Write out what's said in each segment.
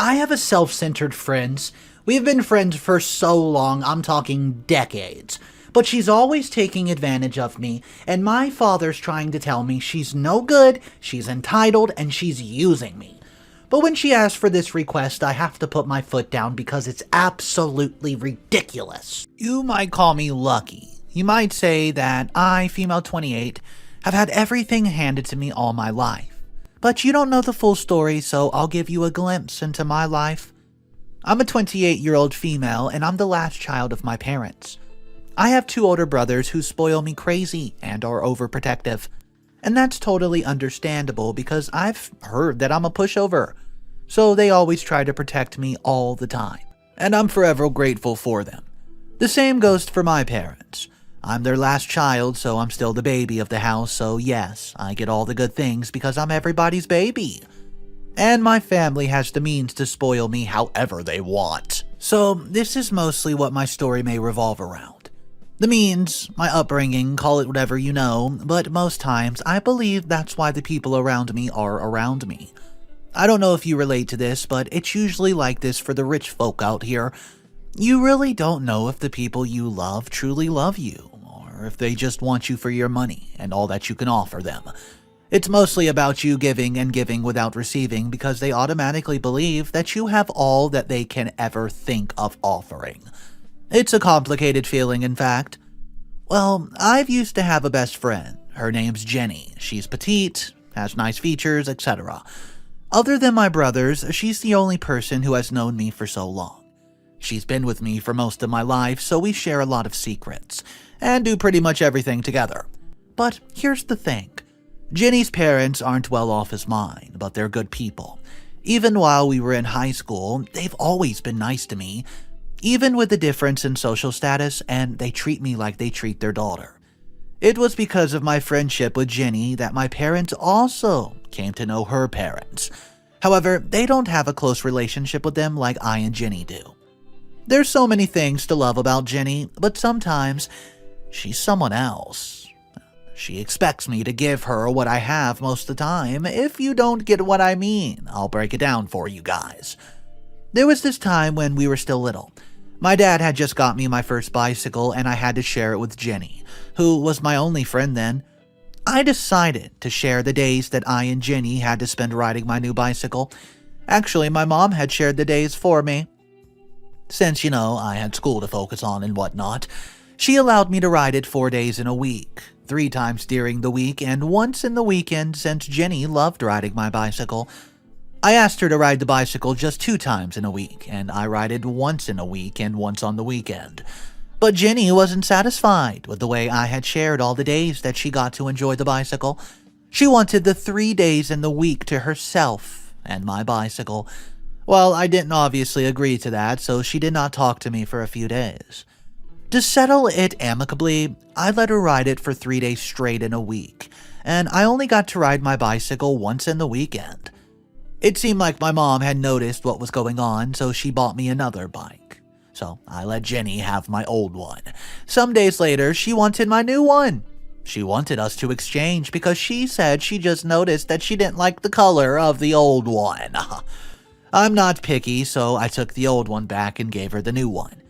I have a self-centered friend. We've been friends for so long, I'm talking decades. But she's always taking advantage of me, and my father's trying to tell me she's no good, she's entitled, and she's using me. But when she asks for this request, I have to put my foot down because it's absolutely ridiculous. You might call me lucky. You might say that I, female 28, have had everything handed to me all my life. But you don't know the full story, so I'll give you a glimpse into my life. I'm a 28-year-old female, and I'm the last child of my parents. I have two older brothers who spoil me crazy and are overprotective. And that's totally understandable because I've heard that I'm a pushover. So they always try to protect me all the time. And I'm forever grateful for them. The same goes for my parents. I'm their last child, so I'm still the baby of the house, so yes, I get all the good things because I'm everybody's baby. And my family has the means to spoil me however they want. So this is mostly what my story may revolve around. The means, my upbringing, call it whatever you know, but most times I believe that's why the people around me are around me. I don't know if you relate to this, but it's usually like this for the rich folk out here. You really don't know if the people you love truly love you, or if they just want you for your money and all that you can offer them. It's mostly about you giving and giving without receiving because they automatically believe that you have all that they can ever think of offering. It's a complicated feeling, in fact. Well, I've used to have a best friend. Her name's Jenny. She's petite, has nice features, etc. Other than my brothers, she's the only person who has known me for so long. She's been with me for most of my life, so we share a lot of secrets, and do pretty much everything together. But here's the thing. Jenny's parents aren't well off as mine, but they're good people. Even while we were in high school, they've always been nice to me, even with the difference in social status, and they treat me like they treat their daughter. It was because of my friendship with Jenny that my parents also came to know her parents. However, they don't have a close relationship with them like I and Jenny do. There's so many things to love about Jenny, but sometimes she's someone else. She expects me to give her what I have most of the time. If you don't get what I mean, I'll break it down for you guys. There was this time when we were still little. My dad had just got me my first bicycle and I had to share it with Jenny, who was my only friend then. I decided to share the days that I and Jenny had to spend riding my new bicycle. Actually, my mom had shared the days for me. Since, I had school to focus on and whatnot, she allowed me to ride it 4 days in a week, 3 times during the week and once in the weekend since Jenny loved riding my bicycle. I asked her to ride the bicycle just 2 times in a week, and I ride it once in a week and once on the weekend. But Jenny wasn't satisfied with the way I had shared all the days that she got to enjoy the bicycle. She wanted the 3 days in the week to herself and my bicycle. Well, I didn't obviously agree to that, so she did not talk to me for a few days. To settle it amicably, I let her ride it for 3 days straight in a week, and I only got to ride my bicycle once in the weekend. It seemed like my mom had noticed what was going on, so she bought me another bike. So I let Jenny have my old one. Some days later, she wanted my new one. She wanted us to exchange because she said she just noticed that she didn't like the color of the old one. I'm not picky, so I took the old one back and gave her the new one.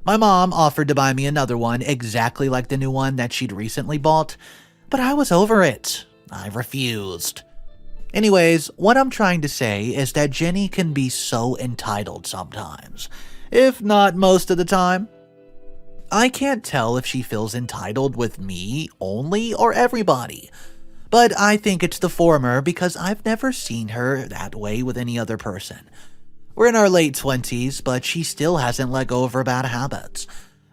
My mom offered to buy me another one exactly like the new one that she'd recently bought, but I was over it. I refused. Anyways, what I'm trying to say is that Jenny can be so entitled sometimes, if not most of the time. I can't tell if she feels entitled with me only or everybody, but I think it's the former because I've never seen her that way with any other person. We're in our late 20s, but she still hasn't let go of her bad habits.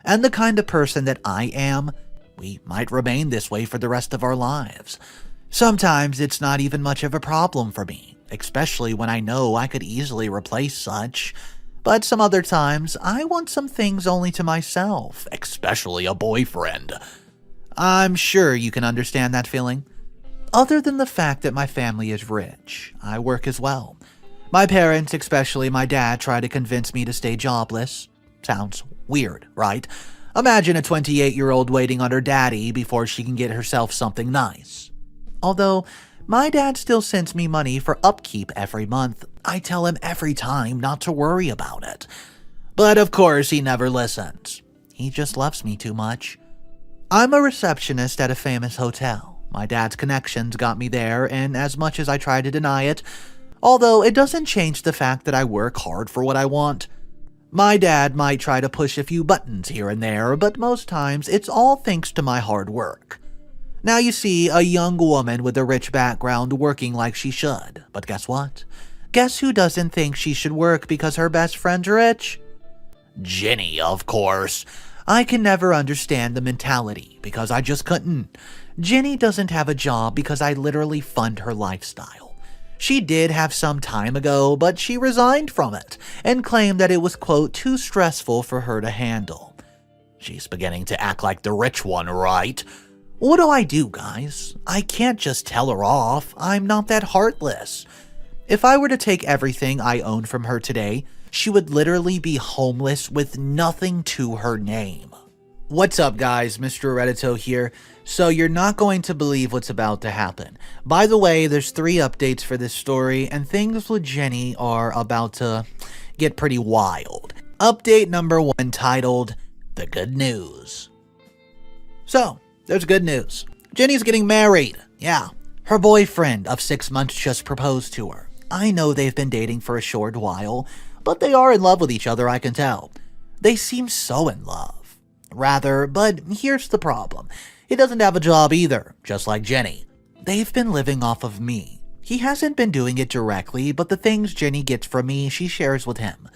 And the kind of person that I am, we might remain this way for the rest of our lives. Sometimes it's not even much of a problem for me, especially when I know I could easily replace such. But some other times, I want some things only to myself, especially a boyfriend. I'm sure you can understand that feeling. Other than the fact that my family is rich, I work as well. My parents, especially my dad, try to convince me to stay jobless. Sounds weird, right? Imagine a 28-year-old waiting on her daddy before she can get herself something nice. Although, my dad still sends me money for upkeep every month, I tell him every time not to worry about it. But of course, he never listens. He just loves me too much. I'm a receptionist at a famous hotel. My dad's connections got me there, and as much as I try to deny it, although it doesn't change the fact that I work hard for what I want. My dad might try to push a few buttons here and there, but most times it's all thanks to my hard work. Now you see a young woman with a rich background working like she should, but guess what? Guess who doesn't think she should work because her best friend's rich? Jenny, of course. I can never understand the mentality because I just couldn't. Jenny doesn't have a job because I literally fund her lifestyle. She did have some time ago, but she resigned from it and claimed that it was, quote, too stressful for her to handle. She's beginning to act like the rich one, right? What do I do, guys? I can't just tell her off. I'm not that heartless. If I were to take everything I own from her today, she would literally be homeless with nothing to her name. What's up, guys? Mr. Reddito here. So you're not going to believe what's about to happen. By the way, there's 3 updates for this story, and things with Jenny are about to get pretty wild. Update number 1 titled, The Good News. So, there's good news. Jenny's getting married. Yeah. Her boyfriend of 6 months just proposed to her. I know they've been dating for a short while, but they are in love with each other, I can tell. They seem so in love. Rather, but here's the problem. He doesn't have a job either, just like Jenny. They've been living off of me. He hasn't been doing it directly, but the things Jenny gets from me, she shares with him.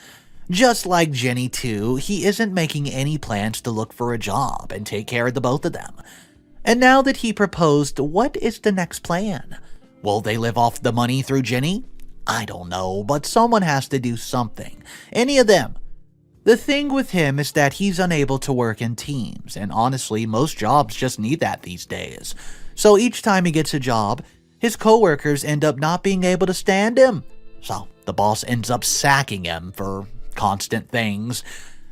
Just like Jenny too, he isn't making any plans to look for a job and take care of the both of them. And now that he proposed, what is the next plan? Will they live off the money through Jenny? I don't know, but someone has to do something. Any of them. The thing with him is that he's unable to work in teams, and honestly, most jobs just need that these days. So each time he gets a job, his coworkers end up not being able to stand him. So the boss ends up sacking him for constant things,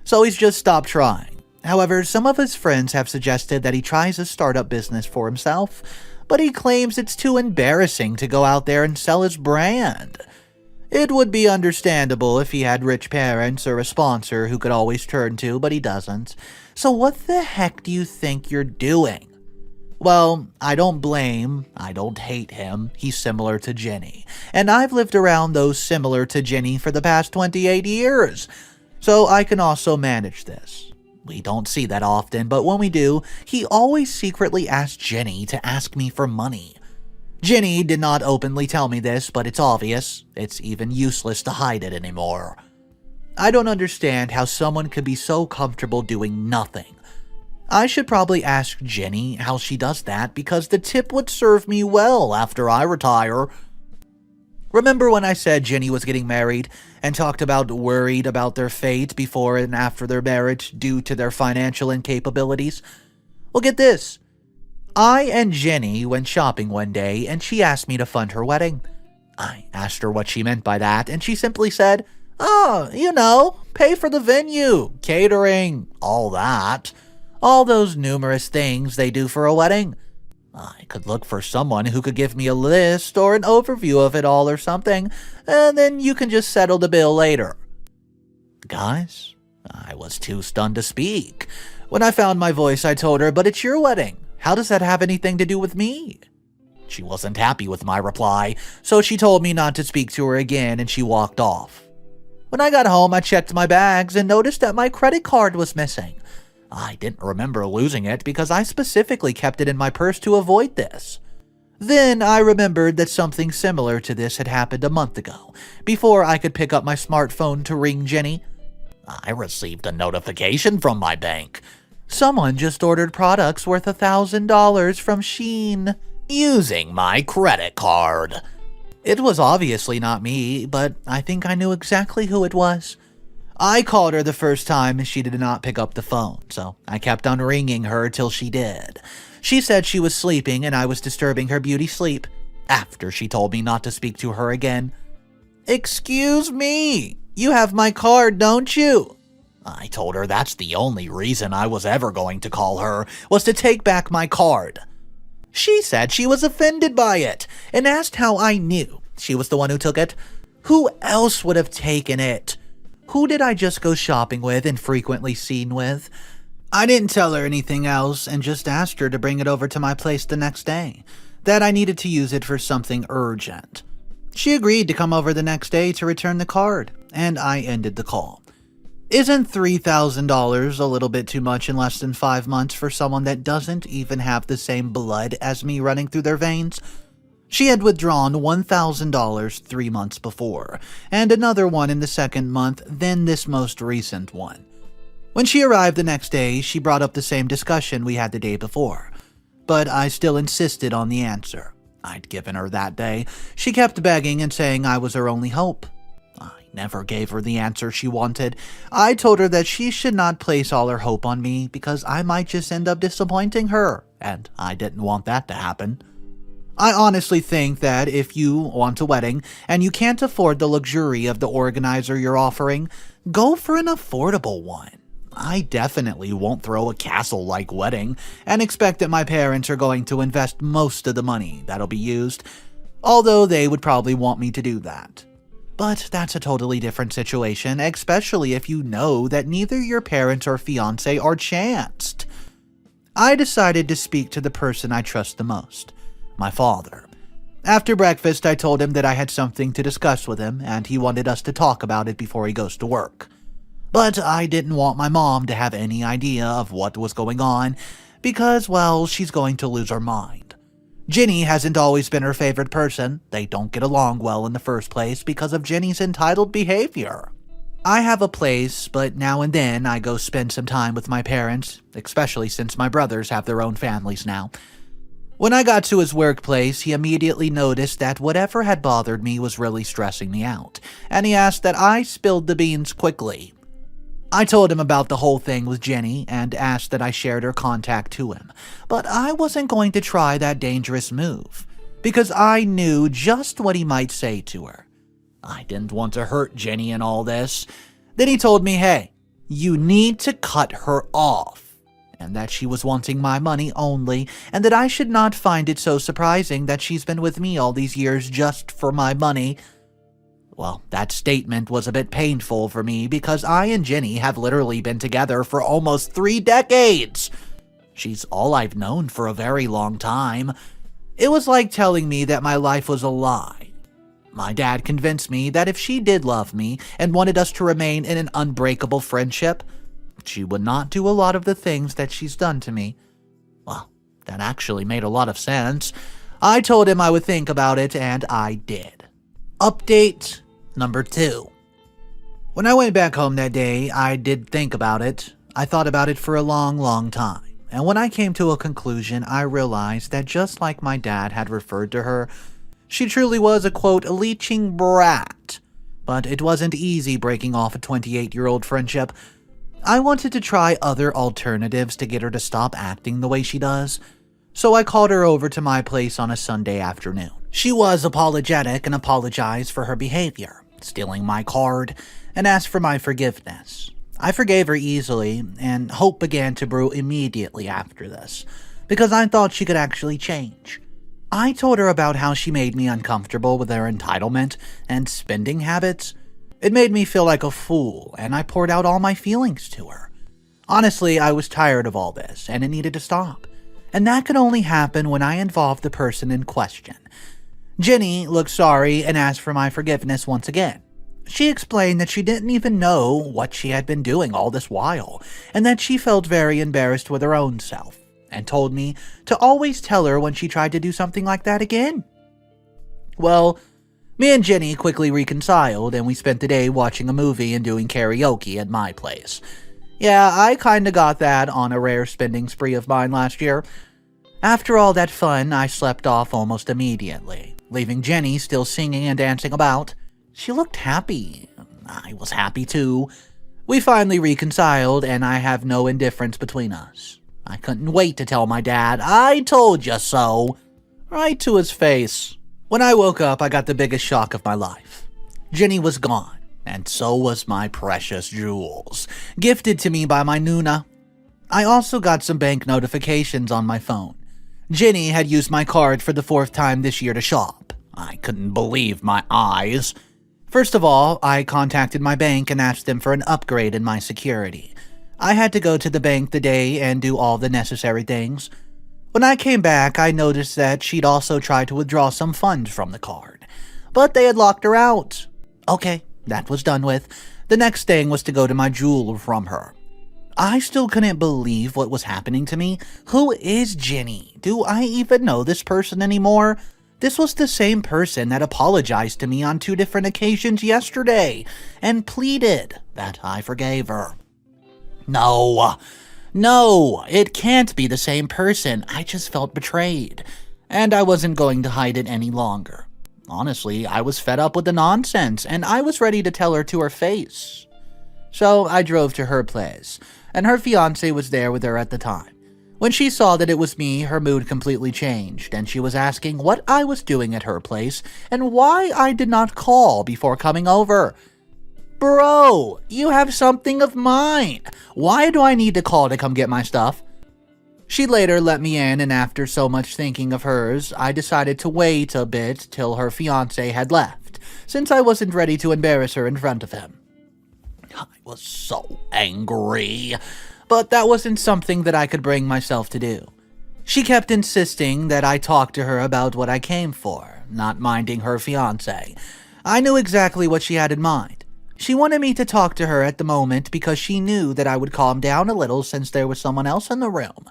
so he's just stopped trying. However, some of his friends have suggested that he tries a startup business for himself, but he claims it's too embarrassing to go out there and sell his brand. It would be understandable if he had rich parents or a sponsor who could always turn to, but he doesn't. So what the heck do you think you're doing? Well, I don't hate him. He's similar to Jenny. And I've lived around those similar to Jenny for the past 28 years. So I can also manage this. We don't see that often, but when we do, he always secretly asks Jenny to ask me for money. Jenny did not openly tell me this, but it's obvious. It's even useless to hide it anymore. I don't understand how someone could be so comfortable doing nothing. I should probably ask Jenny how she does that because the tip would serve me well after I retire. Remember when I said Jenny was getting married and talked about worried about their fate before and after their marriage due to their financial incapabilities? Well, get this. I and Jenny went shopping one day and she asked me to fund her wedding. I asked her what she meant by that and she simply said, pay for the venue, catering, all that. All those numerous things they do for a wedding. I could look for someone who could give me a list or an overview of it all or something, and then you can just settle the bill later. Guys, I was too stunned to speak. When I found my voice, I told her, but it's your wedding. How does that have anything to do with me? She wasn't happy with my reply, so she told me not to speak to her again and she walked off. When I got home, I checked my bags and noticed that my credit card was missing. I didn't remember losing it because I specifically kept it in my purse to avoid this. Then I remembered that something similar to this had happened a month ago, before I could pick up my smartphone to ring Jenny. I received a notification from my bank. Someone just ordered products worth $1,000 from Shein using my credit card. It was obviously not me, but I think I knew exactly who it was. I called her the first time and she did not pick up the phone, so I kept on ringing her till she did. She said she was sleeping and I was disturbing her beauty sleep, after she told me not to speak to her again. Excuse me, you have my card, don't you? I told her that's the only reason I was ever going to call her, was to take back my card. She said she was offended by it, and asked how I knew she was the one who took it. Who else would have taken it? Who did I just go shopping with and frequently seen with? I didn't tell her anything else and just asked her to bring it over to my place the next day, that I needed to use it for something urgent. She agreed to come over the next day to return the card, and I ended the call. Isn't $3,000 a little bit too much in less than 5 months for someone that doesn't even have the same blood as me running through their veins? She had withdrawn $1,000 3 months before, and another one in the second month, then this most recent one. When she arrived the next day, she brought up the same discussion we had the day before, but I still insisted on the answer I'd given her that day. She kept begging and saying I was her only hope. I never gave her the answer she wanted. I told her that she should not place all her hope on me because I might just end up disappointing her, and I didn't want that to happen. I honestly think that if you want a wedding and you can't afford the luxury of the organizer you're offering, go for an affordable one. I definitely won't throw a castle-like wedding and expect that my parents are going to invest most of the money that'll be used, although they would probably want me to do that. But that's a totally different situation, especially if you know that neither your parents or fiancé are chanced. I decided to speak to the person I trust the most, my father. After breakfast, I told him that I had something to discuss with him, and he wanted us to talk about it before he goes to work. But I didn't want my mom to have any idea of what was going on because, well, she's going to lose her mind. Ginny hasn't always been her favorite person. They don't get along well in the first place because of Ginny's entitled behavior. I have a place, but now and then I go spend some time with my parents, especially since my brothers have their own families now. When I got to his workplace, he immediately noticed that whatever had bothered me was really stressing me out, and he asked that I spilled the beans quickly. I told him about the whole thing with Jenny and asked that I shared her contact to him, but I wasn't going to try that dangerous move because I knew just what he might say to her. I didn't want to hurt Jenny in all this. Then he told me, hey, you need to cut her off, and that she was wanting my money only, and that I should not find it so surprising that she's been with me all these years just for my money. Well, that statement was a bit painful for me because I and Jenny have literally been together for almost 3 decades. She's all I've known for a very long time. It was like telling me that my life was a lie. My dad convinced me that if she did love me and wanted us to remain in an unbreakable friendship, she would not do a lot of the things that she's done to me. Well, that actually made a lot of sense. I told him I would think about it, and I did. Update number 2. When I went back home that day, I did think about it. I thought about it for a long, long time. And when I came to a conclusion, I realized that just like my dad had referred to her, she truly was a, quote, leeching brat. But it wasn't easy breaking off a 28-year-old friendship. I wanted to try other alternatives to get her to stop acting the way she does. So I called her over to my place on a Sunday afternoon. She was apologetic and apologized for her behavior, stealing my card, and asked for my forgiveness. I forgave her easily, and hope began to brew immediately after this, because I thought she could actually change. I told her about how she made me uncomfortable with her entitlement and spending habits. It made me feel like a fool, and I poured out all my feelings to her. Honestly, I was tired of all this, and it needed to stop. And that could only happen when I involved the person in question. Jenny looked sorry and asked for my forgiveness once again. She explained that she didn't even know what she had been doing all this while, and that she felt very embarrassed with her own self, and told me to always tell her when she tried to do something like that again. Well, me and Jenny quickly reconciled, and we spent the day watching a movie and doing karaoke at my place. Yeah, I kinda got that on a rare spending spree of mine last year. After all that fun, I slept off almost immediately, leaving Jenny still singing and dancing about. She looked happy. I was happy too. We finally reconciled, and I have no indifference between us. I couldn't wait to tell my dad, "I told you so," right to his face. When I woke up, I got the biggest shock of my life. Jenny was gone, and so was my precious jewels, gifted to me by my Nuna. I also got some bank notifications on my phone. Jenny had used my card for the 4th time this year to shop. I couldn't believe my eyes. First of all, I contacted my bank and asked them for an upgrade in my security. I had to go to the bank the day and do all the necessary things. When I came back, I noticed that she'd also tried to withdraw some funds from the card, but they had locked her out. Okay, that was done with. The next thing was to go to my jewel from her. I still couldn't believe what was happening to me. Who is Jenny? Do I even know this person anymore? This was the same person that apologized to me on 2 different occasions yesterday and pleaded that I forgave her. No, it can't be the same person. I just felt betrayed, and I wasn't going to hide it any longer. Honestly, I was fed up with the nonsense, and I was ready to tell her to her face. So I drove to her place, and her fiancé was there with her at the time. When she saw that it was me, her mood completely changed, and she was asking what I was doing at her place and why I did not call before coming over. Bro, you have something of mine. Why do I need to call to come get my stuff? She later let me in, and after so much thinking of hers, I decided to wait a bit till her fiancé had left, since I wasn't ready to embarrass her in front of him. I was so angry, but that wasn't something that I could bring myself to do. She kept insisting that I talk to her about what I came for, not minding her fiancé. I knew exactly what she had in mind. She wanted me to talk to her at the moment because she knew that I would calm down a little since there was someone else in the room.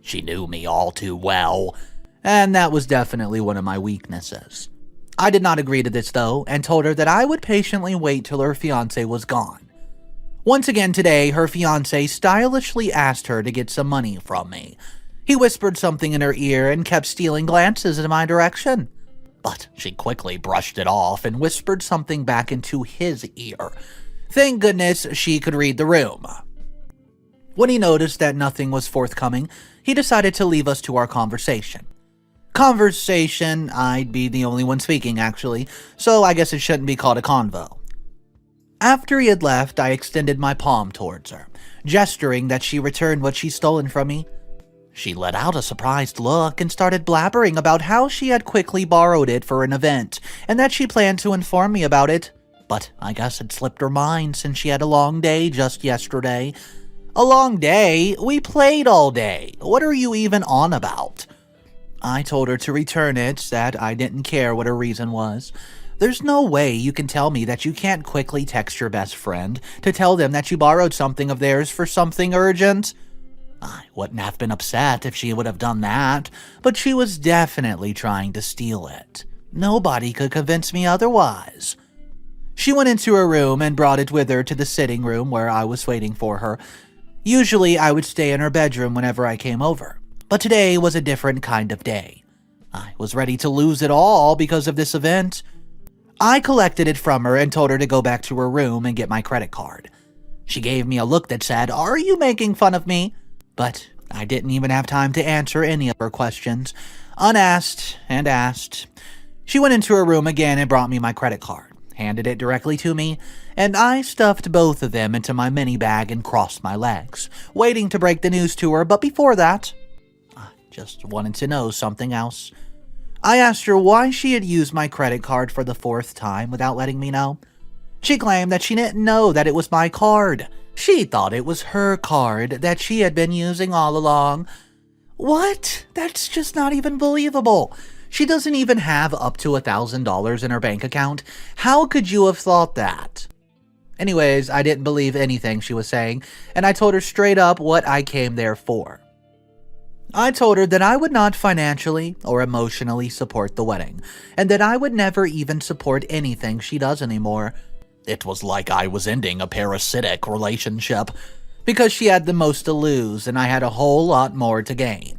She knew me all too well, and that was definitely one of my weaknesses. I did not agree to this though, and told her that I would patiently wait till her fiancé was gone. Once again today, her fiancé stylishly asked her to get some money from me. He whispered something in her ear and kept stealing glances in my direction. But she quickly brushed it off and whispered something back into his ear. Thank goodness she could read the room. When he noticed that nothing was forthcoming, he decided to leave us to our conversation. Conversation, I'd be the only one speaking actually, so I guess it shouldn't be called a convo. After he had left, I extended my palm towards her, gesturing that she returned what she'd stolen from me. She let out a surprised look and started blabbering about how she had quickly borrowed it for an event, and that she planned to inform me about it. But I guess it slipped her mind since she had a long day just yesterday. A long day? We played all day. What are you even on about? I told her to return it, that I didn't care what her reason was. There's no way you can tell me that you can't quickly text your best friend to tell them that you borrowed something of theirs for something urgent. I wouldn't have been upset if she would have done that, but she was definitely trying to steal it. Nobody could convince me otherwise. She went into her room and brought it with her to the sitting room where I was waiting for her. Usually I would stay in her bedroom whenever I came over, but today was a different kind of day. I was ready to lose it all because of this event. I collected it from her and told her to go back to her room and get my credit card. She gave me a look that said, "Are you making fun of me?" But I didn't even have time to answer any of her questions, unasked and asked. She went into her room again and brought me my credit card, handed it directly to me, and I stuffed both of them into my mini bag and crossed my legs, waiting to break the news to her. But before that, I just wanted to know something else. I asked her why she had used my credit card for the 4th time without letting me know. She claimed that she didn't know that it was my card. She thought it was her card that she had been using all along. What? That's just not even believable. She doesn't even have up to $1,000 in her bank account. How could you have thought that? Anyways, I didn't believe anything she was saying, and I told her straight up what I came there for. I told her that I would not financially or emotionally support the wedding, and that I would never even support anything she does anymore. It was like I was ending a parasitic relationship, because she had the most to lose and I had a whole lot more to gain.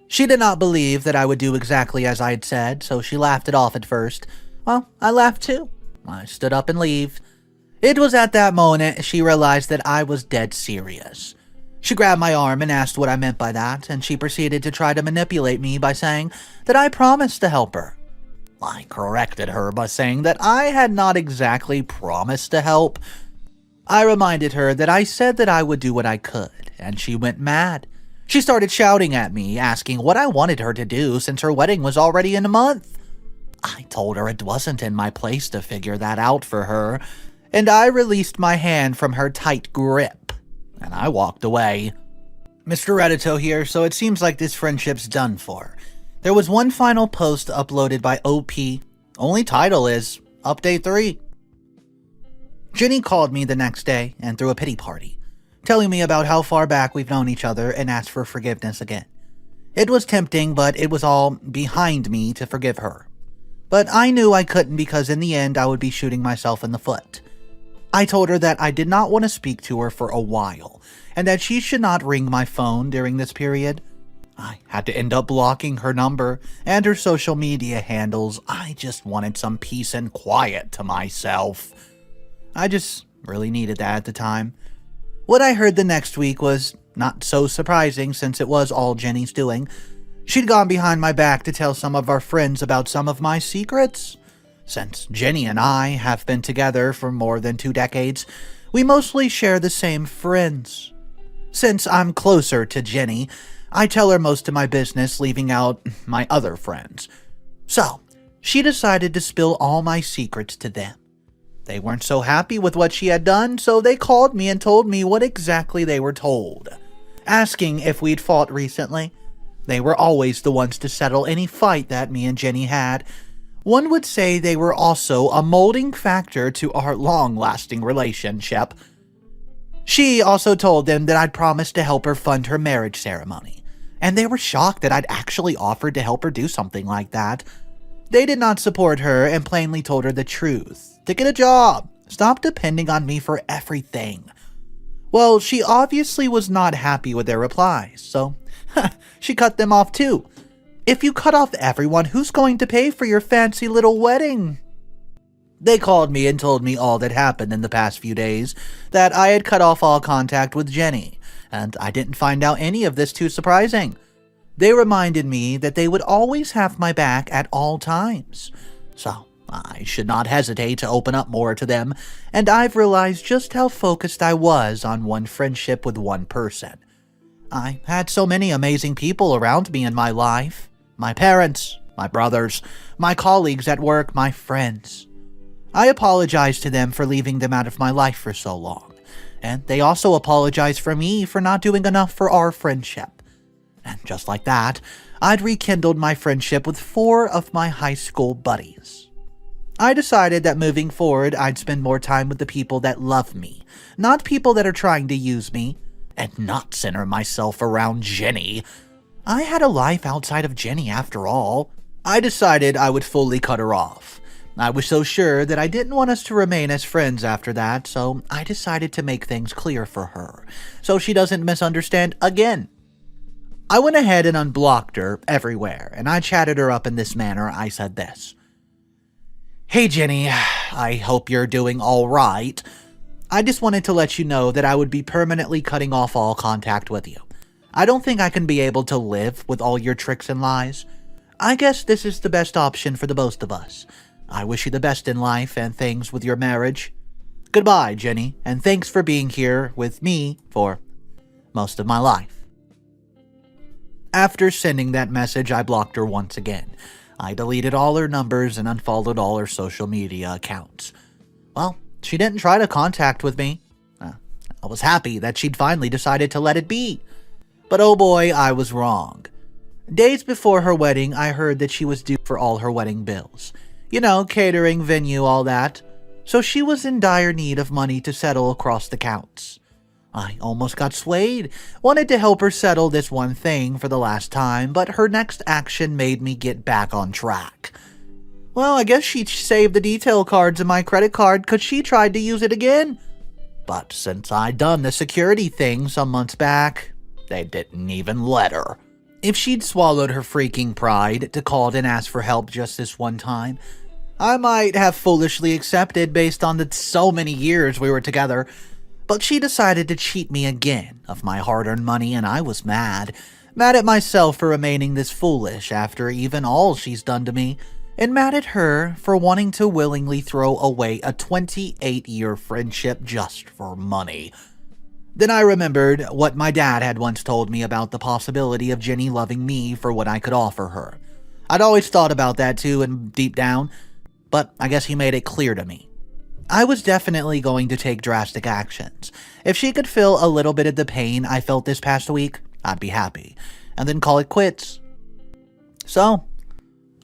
She did not believe that I would do exactly as I had said, so she laughed it off at first. Well, I laughed too. I stood up and left. It was at that moment she realized that I was dead serious. She grabbed my arm and asked what I meant by that, and she proceeded to try to manipulate me by saying that I promised to help her. I corrected her by saying that I had not exactly promised to help. I reminded her that I said that I would do what I could, and she went mad. She started shouting at me, asking what I wanted her to do since her wedding was already in a month. I told her it wasn't in my place to figure that out for her, and I released my hand from her tight grip, and I walked away. Mr. Reddito here, so it seems like this friendship's done for. There was one final post uploaded by OP. Only title is Update 3. Jenny called me the next day and threw a pity party, telling me about how far back we've known each other and asked for forgiveness again. It was tempting, but it was all behind me to forgive her. But I knew I couldn't because in the end I would be shooting myself in the foot. I told her that I did not want to speak to her for a while, and that she should not ring my phone during this period. I had to end up blocking her number and her social media handles. I just wanted some peace and quiet to myself. I just really needed that at the time. What I heard the next week was not so surprising since it was all Jenny's doing. She'd gone behind my back to tell some of our friends about some of my secrets. Since Jenny and I have been together for more than 2 decades, we mostly share the same friends. Since I'm closer to Jenny, I tell her most of my business, leaving out my other friends. So, she decided to spill all my secrets to them. They weren't so happy with what she had done, so they called me and told me what exactly they were told, asking if we'd fought recently. They were always the ones to settle any fight that me and Jenny had. One would say they were also a molding factor to our long-lasting relationship. She also told them that I'd promised to help her fund her marriage ceremony, and they were shocked that I'd actually offered to help her do something like that. They did not support her and plainly told her the truth. To get a job. Stop depending on me for everything. Well, she obviously was not happy with their replies, so she cut them off too. If you cut off everyone, who's going to pay for your fancy little wedding? They called me and told me all that happened in the past few days, that I had cut off all contact with Jenny, and I didn't find out any of this too surprising. They reminded me that they would always have my back at all times, so I should not hesitate to open up more to them, and I've realized just how focused I was on one friendship with one person. I had so many amazing people around me in my life. My parents, my brothers, my colleagues at work, my friends. I apologized to them for leaving them out of my life for so long, and they also apologized for me for not doing enough for our friendship. And just like that, I'd rekindled my friendship with 4 of my high school buddies. I decided that moving forward, I'd spend more time with the people that love me, not people that are trying to use me, and not center myself around Jenny. I had a life outside of Jenny after all. I decided I would fully cut her off. I was so sure that I didn't want us to remain as friends after that, so I decided to make things clear for her, so she doesn't misunderstand again. I went ahead and unblocked her everywhere, and I chatted her up in this manner. I said this. Hey Jenny, I hope you're doing all right. I just wanted to let you know that I would be permanently cutting off all contact with you. I don't think I can be able to live with all your tricks and lies. I guess this is the best option for the both of us. I wish you the best in life and things with your marriage. Goodbye, Jenny, and thanks for being here with me for most of my life. After sending that message, I blocked her once again. I deleted all her numbers and unfollowed all her social media accounts. Well, she didn't try to contact with me. I was happy that she'd finally decided to let it be. But oh boy, I was wrong. Days before her wedding, I heard that she was due for all her wedding bills. You know, catering, venue, all that. So she was in dire need of money to settle across the counts. I almost got swayed, wanted to help her settle this one thing for the last time, but her next action made me get back on track. Well, I guess she saved the detail cards in my credit card because she tried to use it again. But since I'd done the security thing some months back, they didn't even let her. If she'd swallowed her freaking pride to call and ask for help just this one time, I might have foolishly accepted based on the so many years we were together. But she decided to cheat me again of my hard-earned money, and I was mad. Mad at myself for remaining this foolish after even all she's done to me, and mad at her for wanting to willingly throw away a 28-year friendship just for money. Then I remembered what my dad had once told me about the possibility of Jenny loving me for what I could offer her. I'd always thought about that too and deep down, but I guess he made it clear to me. I was definitely going to take drastic actions. If she could feel a little bit of the pain I felt this past week, I'd be happy, and then call it quits. So,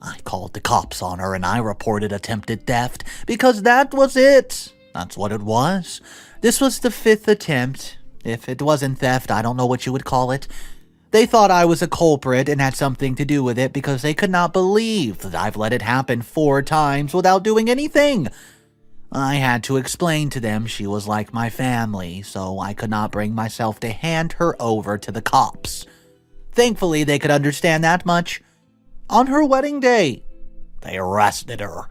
I called the cops on her and I reported attempted theft because that was it. That's what it was. This was the 5th attempt. If it wasn't theft, I don't know what you would call it. They thought I was a culprit and had something to do with it because they could not believe that I've let it happen 4 times without doing anything. I had to explain to them she was like my family, so I could not bring myself to hand her over to the cops. Thankfully, they could understand that much. On her wedding day, they arrested her.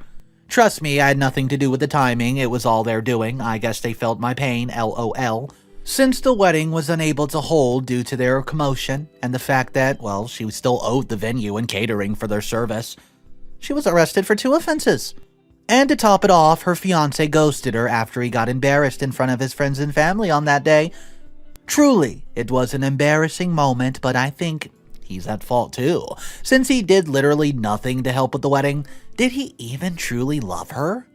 Trust me, I had nothing to do with the timing. It was all their doing. I guess they felt my pain, LOL. Since the wedding was unable to hold due to their commotion and the fact that, well, she still owed the venue and catering for their service, she was arrested for 2 offenses. And to top it off, her fiancé ghosted her after he got embarrassed in front of his friends and family on that day. Truly, it was an embarrassing moment, but I think he's at fault too. Since he did literally nothing to help with the wedding, did he even truly love her?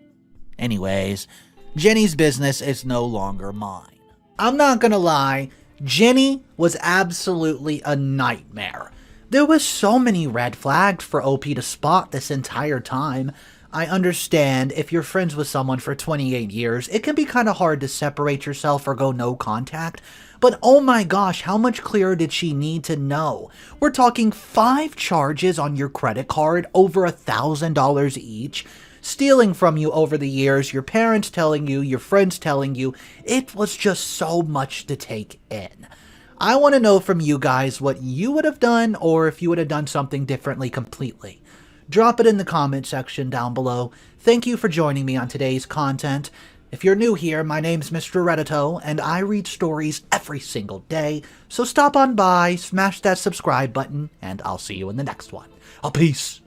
Anyways, Jenny's business is no longer mine. I'm not gonna lie, Jenny was absolutely a nightmare. There was so many red flags for OP to spot this entire time. I understand if you're friends with someone for 28 years, it can be kind of hard to separate yourself or go no contact, but oh my gosh, how much clearer did she need to know? We're talking 5 charges on your credit card, over $1,000 each, stealing from you over the years, your parents telling you, your friends telling you. It was just so much to take in. I want to know from you guys what you would have done or if you would have done something differently completely. Drop it in the comment section down below. Thank you for joining me on today's content. If you're new here, my name's Mr. Reddito, and I read stories every single day, so stop on by, smash that subscribe button, and I'll see you in the next one. Peace.